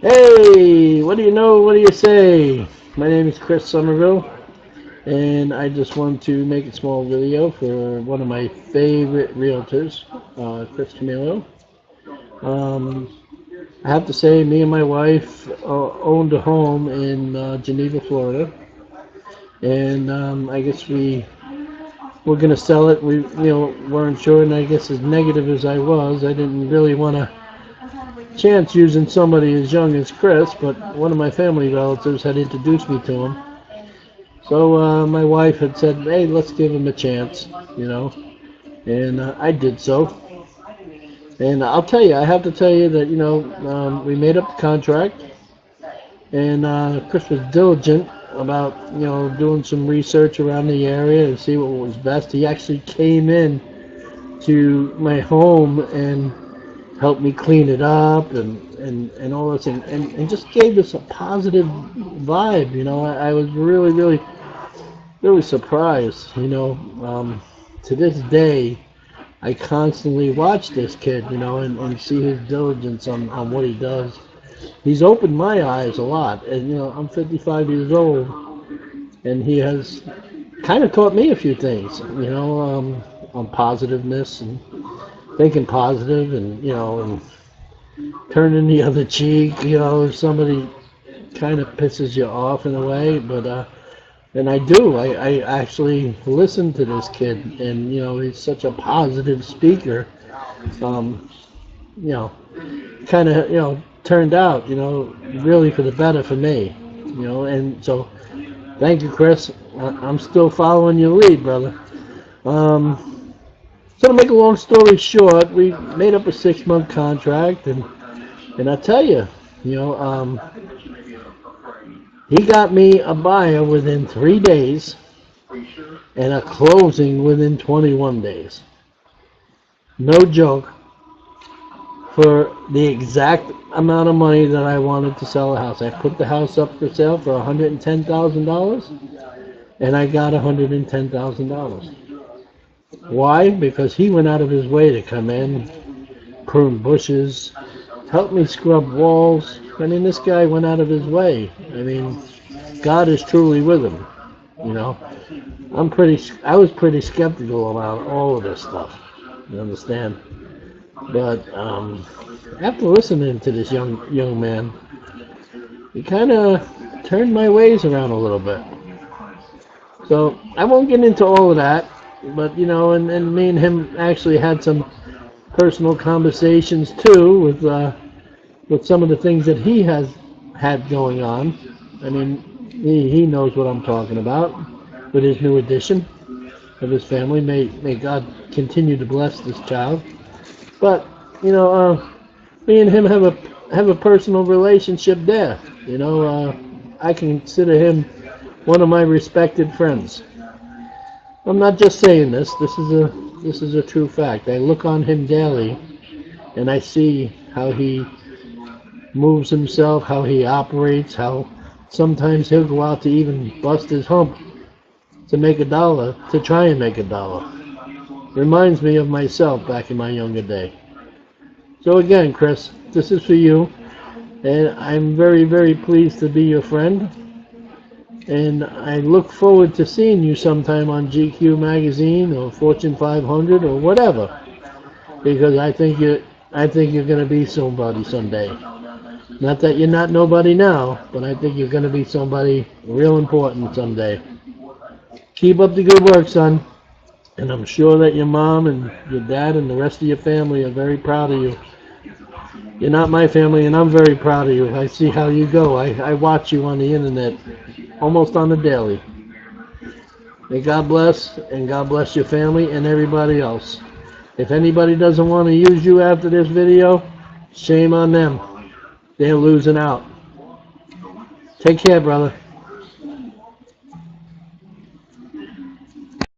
Hey, what do you know? What do you say? My name is Chris Somerville, and I just want to make a small video for one of my favorite realtors, Chris Camilo. Um, I have to say, me and my wife owned a home in Geneva, Florida, and I guess we were going to sell it. We, weren't sure, and I guess as negative as I was, I didn't really want to chance using somebody as young as Chris, but one of my family relatives had introduced me to him. So my wife had said, "Hey, let's give him a chance," you know, and I did so. And I'll tell you, I have to tell you that we made up the contract, and Chris was diligent about doing some research around the area to see what was best. He actually came in to my home and helped me clean it up and all this and just gave us a positive vibe. I was really surprised. To this day, I constantly watch this kid, and see his diligence on what he does. He's opened my eyes a lot, and I'm 55 years old, and he has kind of taught me a few things, on positiveness and thinking positive, and turning the other cheek, if somebody kind of pisses you off in a way, but and I do. I actually listen to this kid, and he's such a positive speaker. Um, you know, kind of turned out really for the better for me. And so thank you, Chris. I'm still following your lead, brother. So to make a long story short, we made up a 6-month contract, and I tell you, you know, um, he got me a buyer within 3 days and a closing within 21 days. No joke, for the exact amount of money that I wanted to sell the house. I put the house up for sale for $110,000, and I got $110,000. Why? Because he went out of his way to come in, prune bushes, help me scrub walls. I mean, this guy went out of his way. I mean, God is truly with him. You know, I was pretty skeptical about all of this stuff. You understand? But after listening to this young man, he kind of turned my ways around a little bit. So I won't get into all of that, but and me and him actually had some personal conversations too with some of the things that he has had going on. I mean, he knows what I'm talking about with his new addition of his family. May God continue to bless this child. But me and him have a personal relationship there. I consider him one of my respected friends. I'm not just saying this. This is a true fact. I look on him daily, and I see how he moves himself, how he operates, how sometimes he'll go out to even bust his hump to make a dollar, to try and make a dollar. Reminds me of myself back in my younger day. So again, Chris, this is for you, and I'm very pleased to be your friend. And I look forward to seeing you sometime on GQ magazine or Fortune 500 or whatever, because I think you're going to be somebody someday. Not that you're not nobody now, but I think you're going to be somebody real important someday. Keep up the good work, son. And I'm sure that your mom and your dad and the rest of your family are very proud of you. You're not my family, and I'm very proud of you. I see how you go. I watch you on the internet almost on the daily. May God bless, and God bless your family and everybody else. If anybody doesn't want to use you after this video, shame on them. They're losing out. Take care, brother.